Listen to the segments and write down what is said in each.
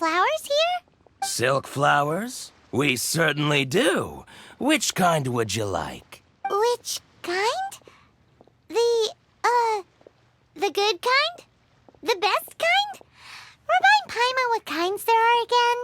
flowers here? Silk flowers? We certainly do. Which kind would you like? Which kind? The good kind? The best kind? Remind Paimon what kinds there are again.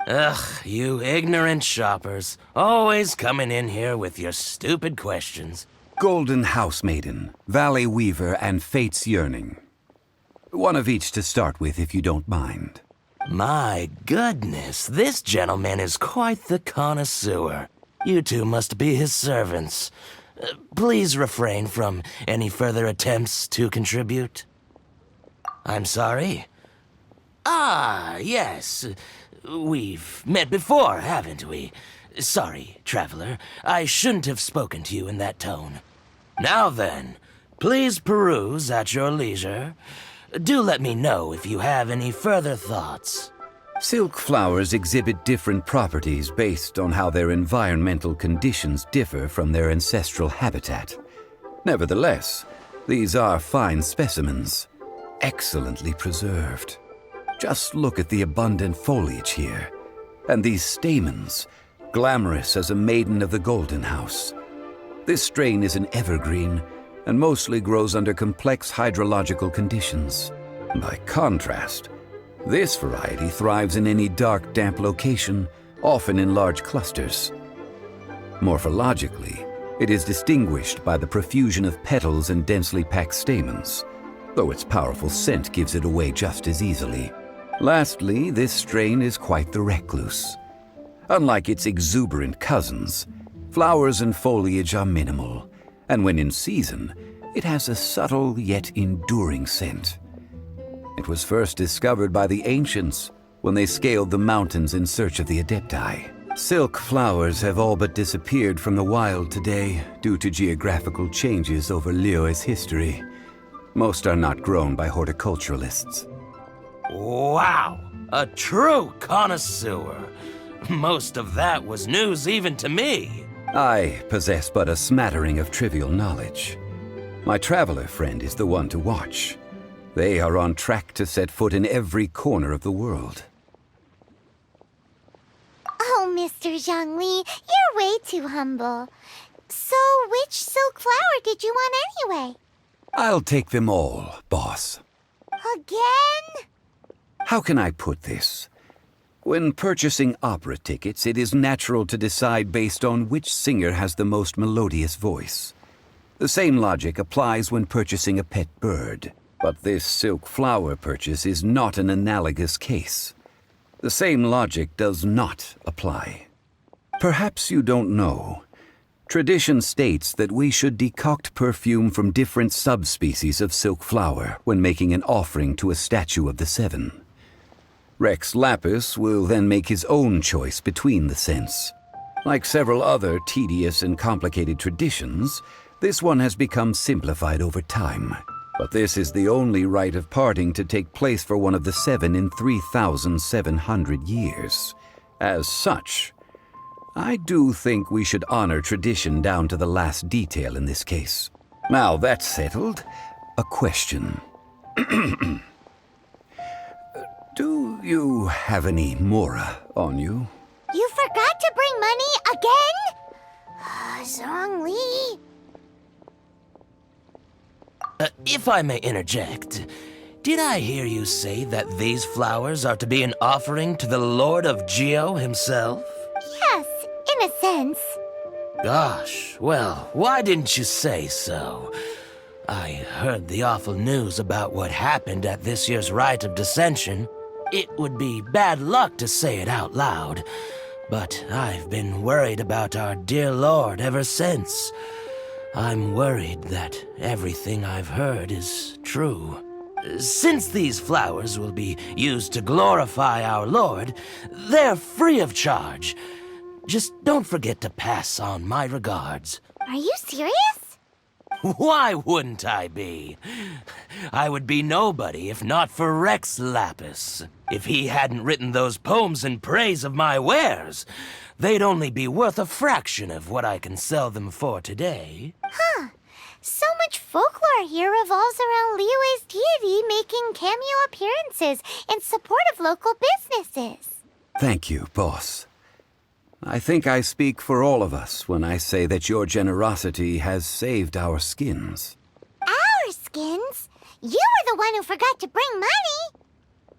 Ugh, you ignorant shoppers. Always coming in here with your stupid questions. Golden Housemaiden, Valley Weaver, and Fate's Yearning. One of each to start with, if you don't mind. My goodness, this gentleman is quite the connoisseur. You two must be his servants. Please refrain from any further attempts to contribute. I'm sorry? Ah, yes. We've met before, haven't we? Sorry, traveler. I shouldn't have spoken to you in that tone. Now then, please peruse at your leisure. Do let me know if you have any further thoughts. Silk flowers exhibit different properties based on how their environmental conditions differ from their ancestral habitat. Nevertheless, these are fine specimens, excellently preserved. Just look at the abundant foliage here, and these stamens, glamorous as a maiden of the Golden House. This strain is an evergreen and mostly grows under complex hydrological conditions. By contrast, this variety thrives in any dark, damp location, often in large clusters. Morphologically, it is distinguished by the profusion of petals and densely packed stamens, though its powerful scent gives it away just as easily. Lastly, this strain is quite the recluse. Unlike its exuberant cousins, flowers and foliage are minimal, and when in season, it has a subtle yet enduring scent. It was first discovered by the ancients when they scaled the mountains in search of the Adepti. Silk flowers have all but disappeared from the wild today due to geographical changes over Liyue's history. Most are not grown by horticulturalists. Wow, a true connoisseur. Most of that was news even to me. I possess but a smattering of trivial knowledge. My traveler friend is the one to watch. They are on track to set foot in every corner of the world. Oh, Mr. Zhongli, you're way too humble. So, which silk flower did you want anyway? I'll take them all, boss. Again? How can I put this? When purchasing opera tickets, it is natural to decide based on which singer has the most melodious voice. The same logic applies when purchasing a pet bird. But this silk flower purchase is not an analogous case. The same logic does not apply. Perhaps you don't know. Tradition states that we should decoct perfume from different subspecies of silk flower when making an offering to a statue of the seven. Rex Lapis will then make his own choice between the scents. Like several other tedious and complicated traditions, this one has become simplified over time. But this is the only rite of parting to take place for one of the seven in 3,700 years. As such, I do think we should honor tradition down to the last detail in this case. Now that's settled, a question. Do you have any mora on you? You forgot to bring money again? Zhongli. If I may interject, did I hear you say that these flowers are to be an offering to the Lord of Geo himself? Yes, in a sense. Gosh, well, why didn't you say so? I heard the awful news about what happened at this year's Rite of Dissension. It would be bad luck to say it out loud, but I've been worried about our dear Lord ever since. I'm worried that everything I've heard is true. Since these flowers will be used to glorify our Lord, they're free of charge. Just don't forget to pass on my regards. Are you serious? Why wouldn't I be? I would be nobody if not for Rex Lapis. If he hadn't written those poems in praise of my wares, they'd only be worth a fraction of what I can sell them for today. Huh. So much folklore here revolves around Liyue's deity making cameo appearances in support of local businesses. Thank you, boss. I think I speak for all of us when I say that your generosity has saved our skins. Our skins? You were the one who forgot to bring money.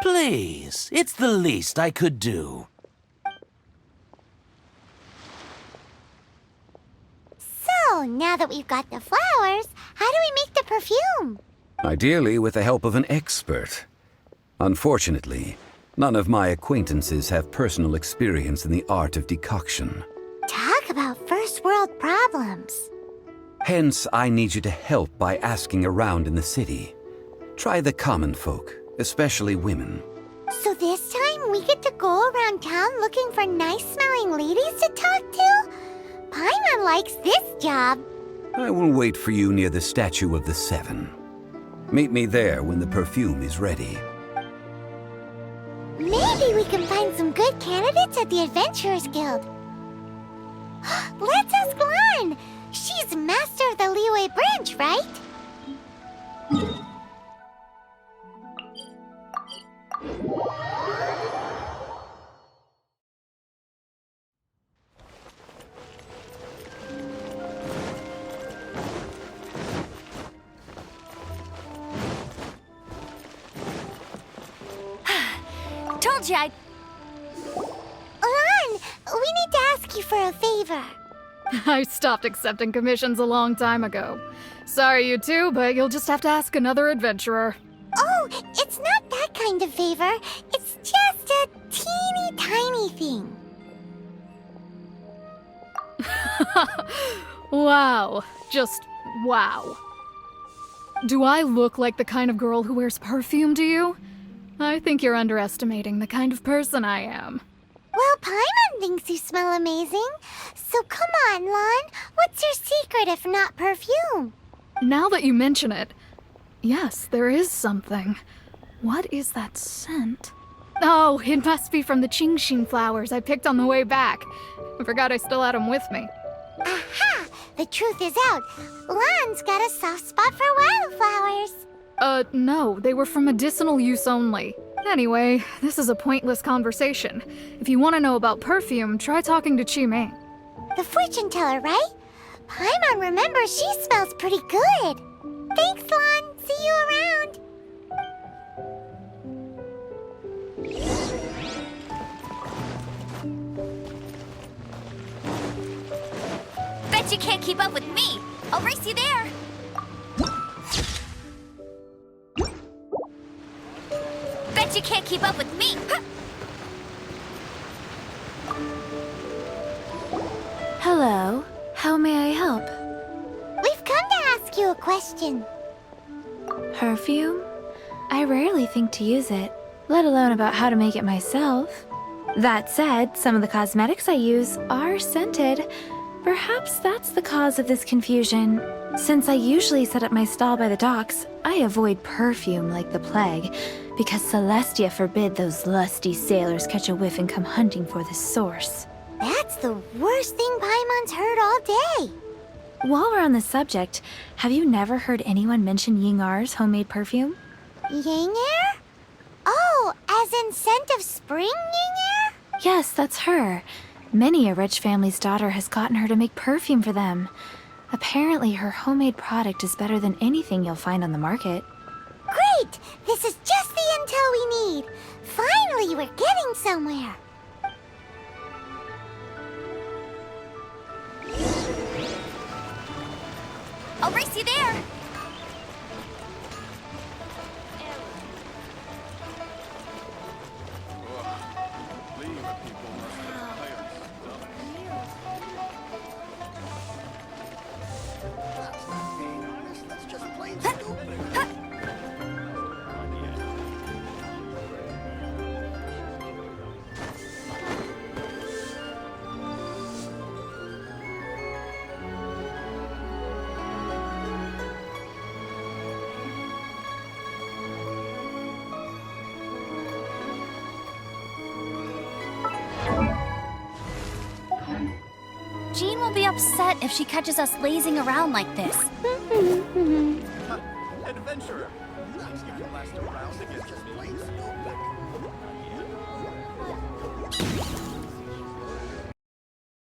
Please, it's the least I could do. So, now that we've got the flowers, how do we make the perfume? Ideally with the help of an expert. Unfortunately, none of my acquaintances have personal experience in the art of decoction. Talk about first world problems. Hence, I need you to help by asking around in the city. Try the common folk, especially women. So this time we get to go around town looking for nice-smelling ladies to talk to? Paimon likes this job. I will wait for you near the Statue of the Seven. Meet me there when the perfume is ready. Maybe we can find some good candidates at the Adventurers Guild. Let's ask Lan. She's master of the Liyue branch, right? Told you I'd... Lan, we need to ask you for a favor. I stopped accepting commissions a long time ago. Sorry, you two, but you'll just have to ask another adventurer. Oh, it's not that kind of favor. It's just a teeny tiny thing. Wow. Just wow. Do I look like the kind of girl who wears perfume to you? I think you're underestimating the kind of person I am. Well, Paimon thinks you smell amazing. So come on, Lan. What's your secret if not perfume? Now that you mention it, yes, there is something. What is that scent? Oh, it must be from the Qingxin flowers I picked on the way back. I forgot I still had them with me. Aha! The truth is out. Lan's got a soft spot for wildflowers. No, they were for medicinal use only. Anyway, this is a pointless conversation. If you want to know about perfume, try talking to Qimei. The fortune teller, right? Paimon remembers she smells pretty good. Thanks, Lan. See you around. Bet you can't keep up with me. I'll race you there. Bet you can't keep up with me. Hello. How may I help? We've come to ask you a question. Perfume? I rarely think to use it, let alone about how to make it myself. That said, some of the cosmetics I use are scented. Perhaps that's the cause of this confusion. Since I usually set up my stall by the docks, I avoid perfume like the plague, because Celestia forbid those lusty sailors catch a whiff and come hunting for the source. That's the worst thing Paimon's heard all day. While we're on the subject, have you never heard anyone mention Yingar's homemade perfume? Yingar? Oh, as in scent of spring Yingar? Yes, that's her. Many a rich family's daughter has gotten her to make perfume for them. Apparently, her homemade product is better than anything you'll find on the market. Great! This is just the intel we need. Finally, we're getting somewhere. I'll race you there. Jean will be upset if she catches us lazing around like this. Adventurer, you can last around against me.